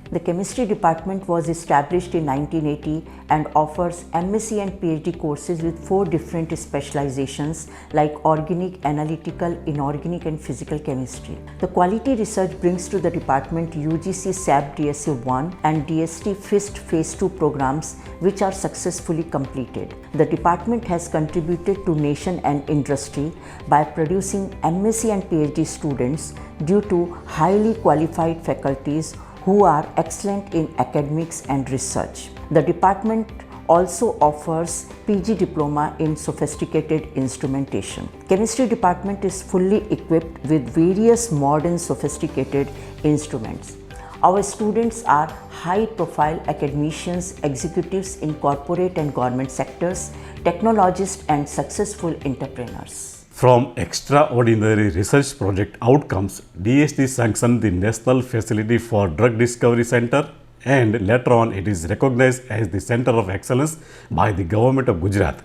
The chemistry department was established in 1980 and offers MSc and PhD courses with 4 different specializations like organic, analytical, inorganic and physical chemistry. The quality research brings to the department UGC SAP DSA 1 and DST FIST Phase 2 programs which are successfully completed. The department has contributed to nation and industry by producing MSc and PhD students due to highly qualified faculties who are excellent in academics and research. The department also offers PG diploma in sophisticated instrumentation. Chemistry department is fully equipped with various modern sophisticated instruments. Our students are high-profile academicians, executives in corporate and government sectors, technologists and successful entrepreneurs. From extraordinary research project outcomes, DST sanctioned the National Facility for Drug Discovery Center, and later on it is recognized as the Center of Excellence by the Government of Gujarat,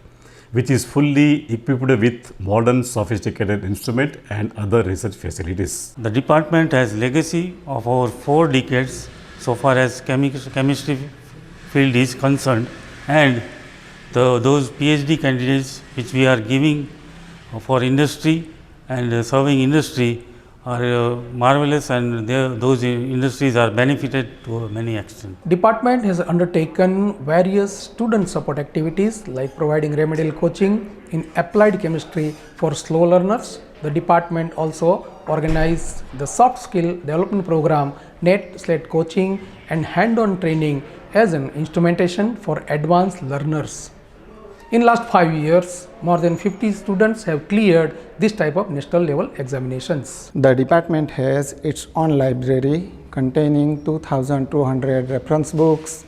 which is fully equipped with modern sophisticated instrument and other research facilities. The department has legacy of over 4 decades so far as chemistry field is concerned, and those PhD candidates which we are giving for industry and serving industry are marvelous, and those industries are benefited to many extent. Department has undertaken various student support activities like providing remedial coaching in applied chemistry for slow learners. The department also organized the soft skill development program, NET SLET coaching and hand-on training as an instrumentation for advanced learners. In last 5 years, more than 50 students have cleared this type of national level examinations. The department has its own library containing 2,200 reference books,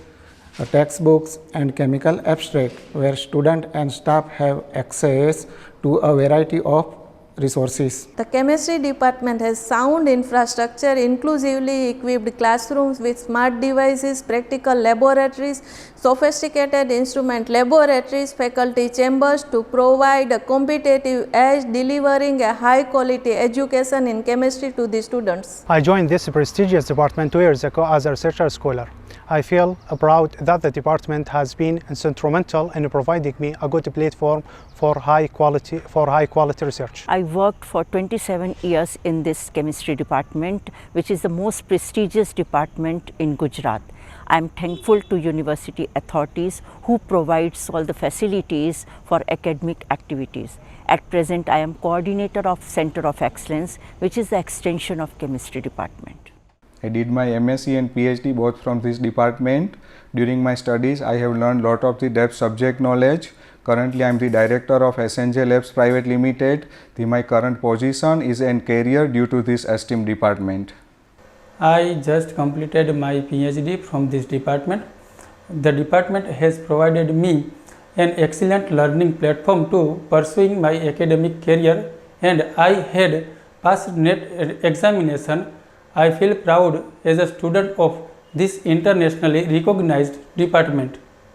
textbooks and chemical abstract, where students and staff have access to a variety of resources. The chemistry department has sound infrastructure, inclusively equipped classrooms with smart devices, practical laboratories, sophisticated instrument laboratories, faculty chambers to provide a competitive edge, delivering a high quality education in chemistry to the students. I joined this prestigious department 2 years ago as a research scholar. I feel proud that the department has been instrumental in providing me a good platform for high quality research. I worked for 27 years in this chemistry department, which is the most prestigious department in Gujarat. I am thankful to university authorities who provides all the facilities for academic activities. At present, I am coordinator of Center of Excellence, which is the extension of chemistry department. I did my MSc and PhD both from this department. During my studies, I have learned lot of the depth subject knowledge. Currently, I am the director of SNJ Labs Private Limited. My current position is in career due to this esteemed department. I just completed my PhD from this department. The department has provided me an excellent learning platform to pursuing my academic career, and I had passed NET examination. I feel proud as a student of this internationally recognized department.